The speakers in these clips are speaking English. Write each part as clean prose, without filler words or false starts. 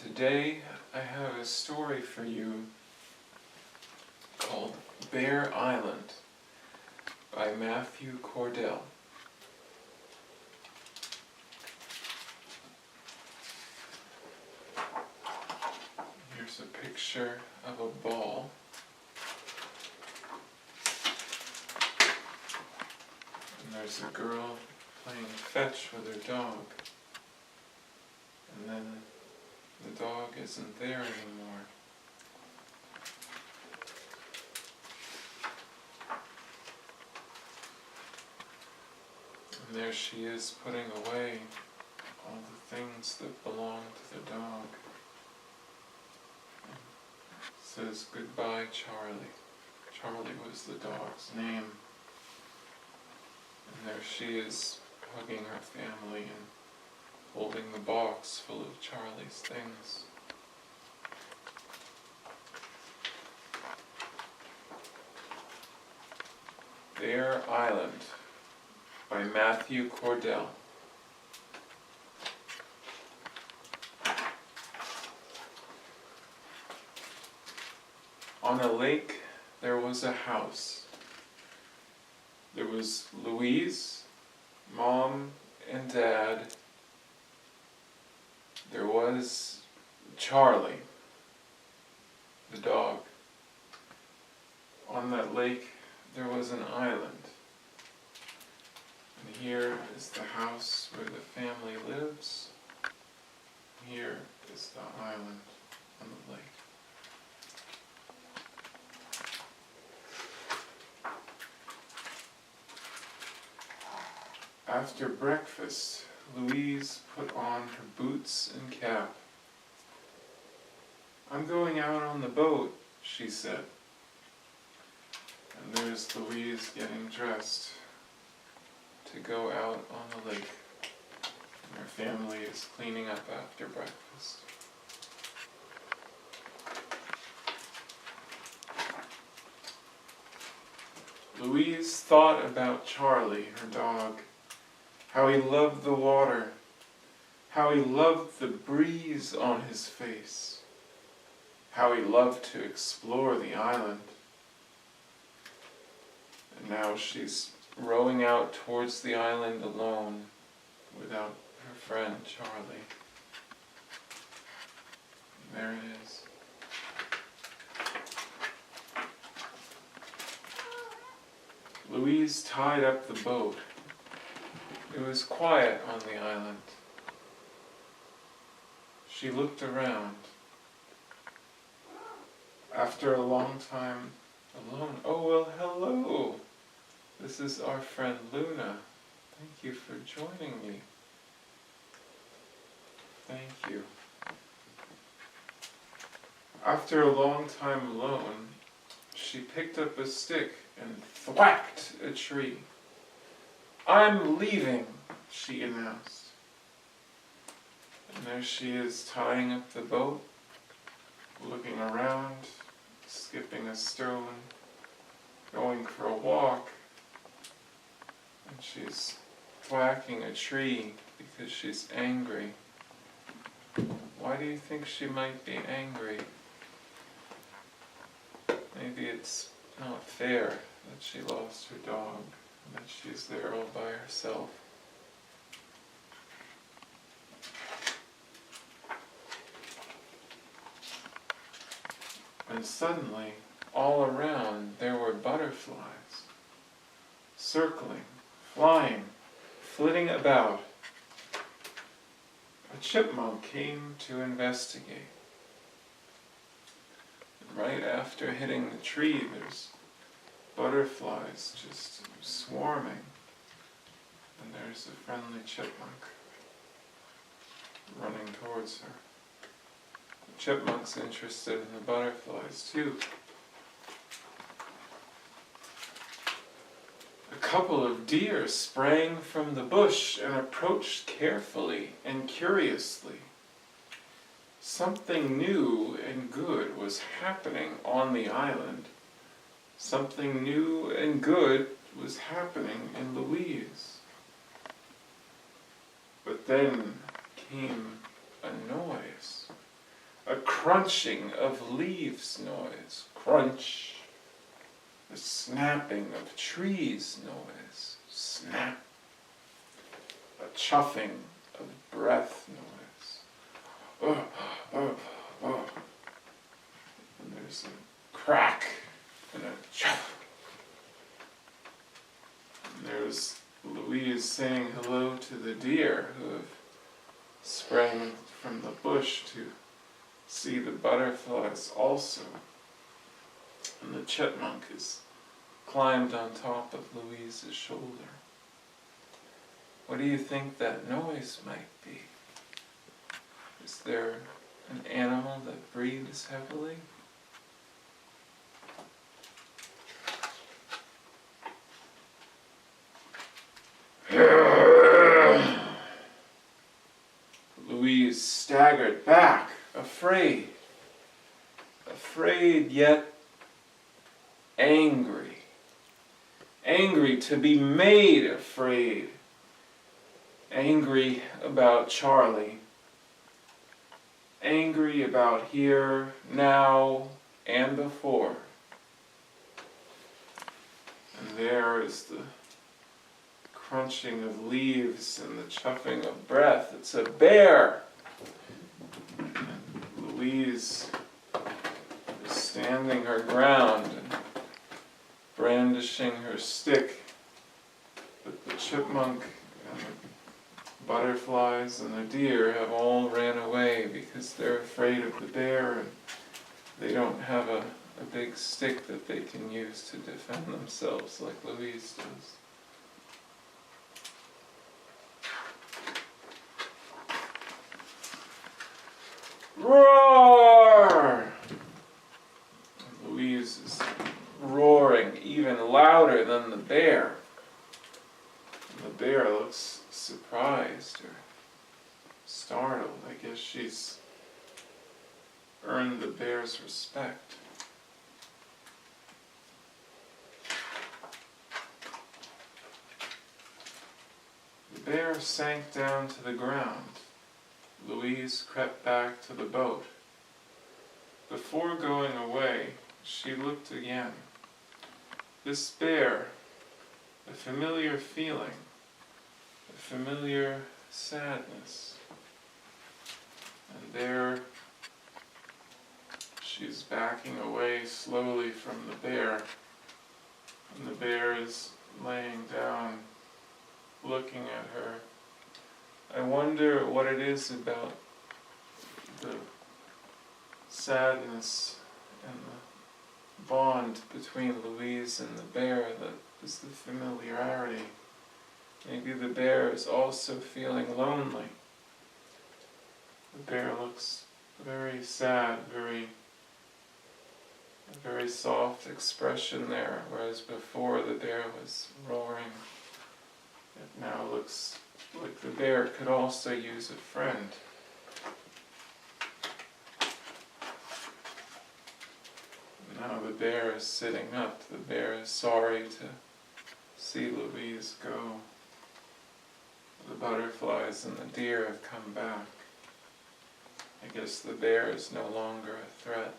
Today I have a story for you called Bear Island by Matthew Cordell. Here's a picture of a ball. And there's a girl playing fetch with her dog. And then the dog isn't there anymore. And there she is putting away all the things that belong to the dog. It says, "Goodbye, Charlie." Charlie was the dog's name. And there she is hugging her family and holding the box full of Charlie's things. Bear Island by Matthew Cordell. On a lake there was a house. There was Louise, Mom, and Dad. There was Charlie, the dog. On that lake there was an island. And here is the house where the family lives. Here is the island on the lake. After breakfast, Louise put on her boots and cap. "I'm going out on the boat," she said. And there's Louise getting dressed to go out on the lake. And her family is cleaning up after breakfast. Louise thought about Charlie, her dog. How he loved the water, how he loved the breeze on his face, how he loved to explore the island. And now she's rowing out towards the island alone, without her friend Charlie. And there it is. Louise tied up the boat. It was quiet on the island. She looked around. After a long time alone, "Oh, well, hello! This is our friend Luna. Thank you for joining me." "Thank you." After a long time alone, she picked up a stick and thwacked a tree. "I'm leaving," she announced. And there she is tying up the boat, looking around, skipping a stone, going for a walk, and she's thwacking a tree because she's angry. Why do you think she might be angry? Maybe it's not fair that she lost her dog, and that she's there all by herself. And suddenly, all around, there were butterflies, circling, flying, flitting about. A chipmunk came to investigate. And right after hitting the tree, there's butterflies just swarming. And there's a friendly chipmunk running towards her. The chipmunk's interested in the butterflies too. A couple of deer sprang from the bush and approached carefully and curiously. Something new and good was happening on the island. Something new and good was happening in Louise. But then came a noise. crunching of leaves noise, crunch. The snapping of trees noise, snap. A chuffing of breath noise. And there's a crack and a chuff. And there's Louise saying hello to the deer who have sprang from the bush to see the butterflies also. And the chipmunk has climbed on top of Louise's shoulder. What do you think that noise might be? Is there an animal that breathes heavily? Louise staggered back, afraid yet angry. Angry to be made afraid. Angry about Charlie. Angry about here, now, and before. And there is the crunching of leaves and the chuffing of breath. It's a bear! And Louise is standing her ground and brandishing her stick, but the chipmunk and the butterflies and the deer have all ran away because they're afraid of the bear and they don't have a big stick that they can use to defend themselves like Louise does. Roar! And Louise is roaring even louder than the bear. And the bear looks surprised or startled. I guess she's earned the bear's respect. The bear sank down to the ground. Louise crept back to the boat. Before going away, she looked again. This bear, a familiar feeling, a familiar sadness. And there, she's backing away slowly from the bear, and the bear is laying down, looking at her. I wonder what it is about the sadness and the bond between Louise and the bear that is the familiarity. Maybe the bear is also feeling lonely. The bear looks very sad, a very soft expression there, whereas before the bear was roaring. It now looks like the bear could also use a friend. Now the bear is sitting up. The bear is sorry to see Louise go. The butterflies and the deer have come back. I guess the bear is no longer a threat.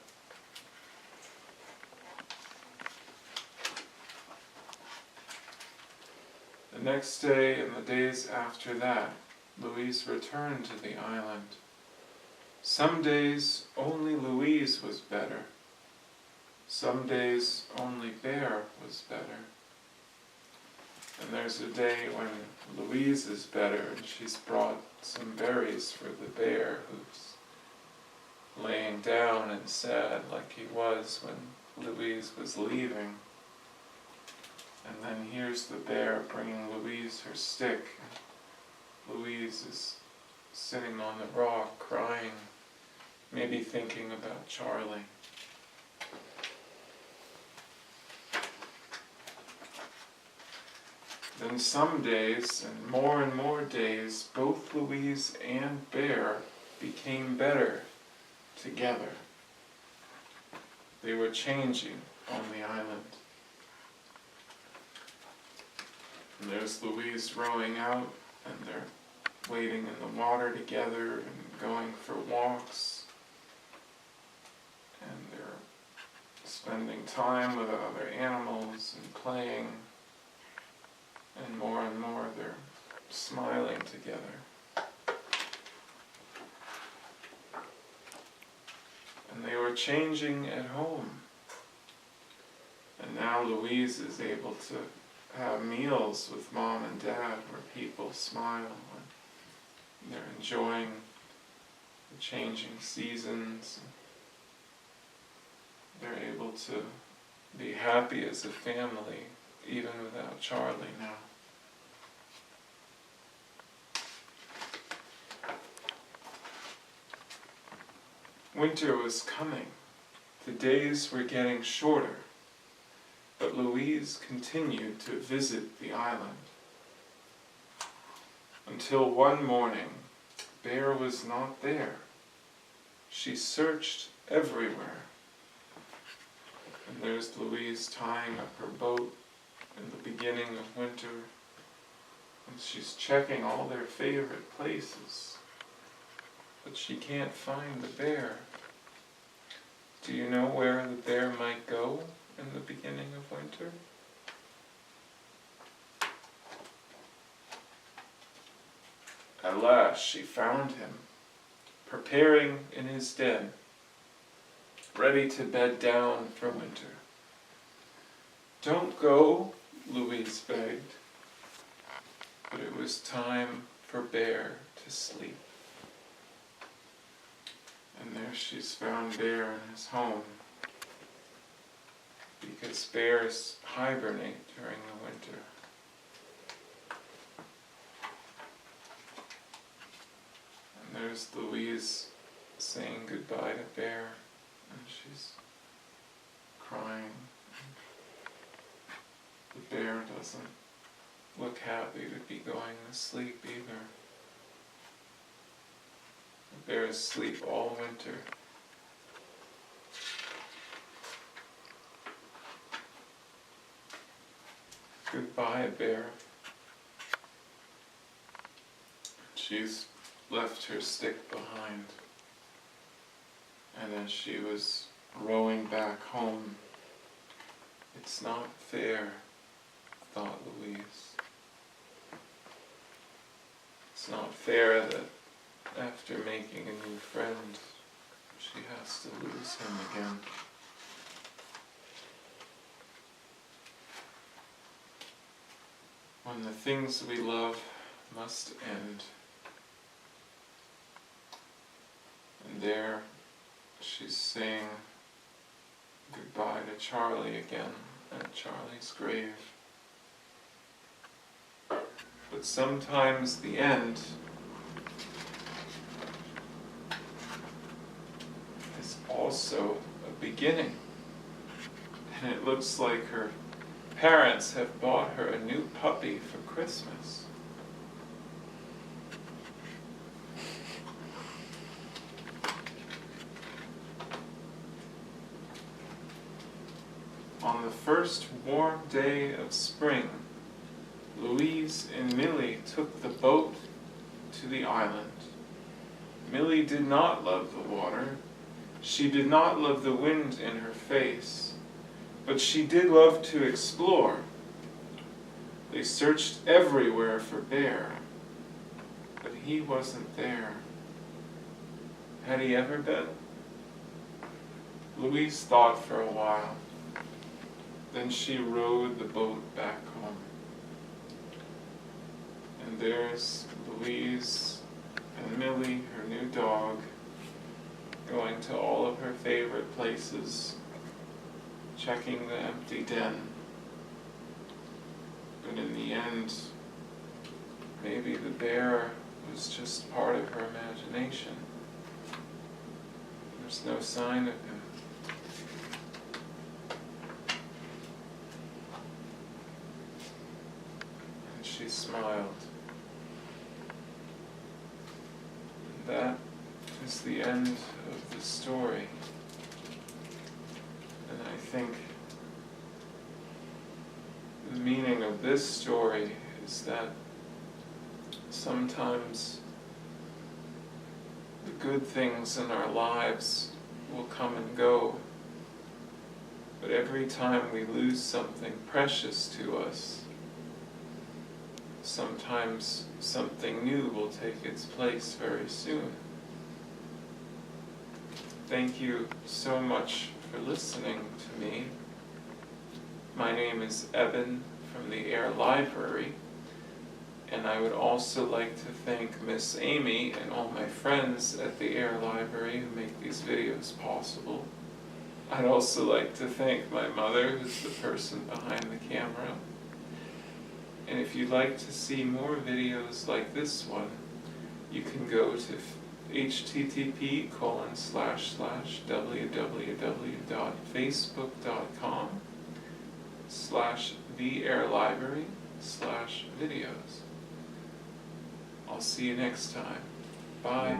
The next day and the days after that, Louise returned to the island. Some days only Louise was better. Some days only Bear was better. And there's a day when Louise is better and she's brought some berries for the bear who's laying down and sad like he was when Louise was leaving. And then here's the bear bringing Louise her stick. Louise is sitting on the rock crying, maybe thinking about Charlie. Then some days, and more days, both Louise and Bear became better together. They were changing on the island. And there's Louise rowing out, and they're wading in the water together and going for walks. spending time with other animals and playing, and more they're smiling together. And they were changing at home. And now Louise is able to have meals with Mom and Dad where people smile and they're enjoying the changing seasons. They're able to be happy as a family even without Charlie now. Winter was coming. The days were getting shorter, but Louise continued to visit the island. Until one morning, Bear was not there. She searched everywhere. And there's Louise tying up her boat in the beginning of winter, and she's checking all their favorite places. But she can't find the bear. Do you know where the bear might go in the beginning of winter? At last she found him, preparing in his den, ready to bed down for winter. "Don't go," Louise begged. But it was time for Bear to sleep. And there she's found Bear in his home, because bears hibernate during the winter. And there's Louise saying goodbye to Bear, and she's crying. The bear doesn't look happy to be going to sleep either. The bears sleep all winter. Goodbye, Bear. She's left her stick behind. And as she was rowing back home, "It's not fair," thought Louise. It's not fair that after making a new friend, she has to lose him again. When the things we love must end. And there she's saying goodbye to Charlie again at Charlie's grave. But sometimes the end is also a beginning. And it looks like her parents have bought her a new puppy for Christmas. On the first warm day of spring, Louise and Millie took the boat to the island. Millie did not love the water. She did not love the wind in her face. But she did love to explore. They searched everywhere for Bear, but he wasn't there. Had he ever been? Louise thought for a while. Then she rowed the boat back home. And there's Louise and Millie, her new dog, going to all of her favorite places, checking the empty den. But in the end, maybe the bear was just part of her imagination. There's no sign of him. And she smiled. And that is the end of the story. And I think the meaning of this story is that sometimes the good things in our lives will come and go, But every time we lose something precious to us, sometimes something new will take its place very soon. Thank you so much for listening to me. My name is Eben from the Air Library, and I would also like to thank Miss Amy and all my friends at the Air Library who make these videos possible. I'd also like to thank my mother, who's the person behind the camera. And if you'd like to see more videos like this one, you can go to http://www.facebook.com/theairlibrary/videos. I'll see you next time. Bye.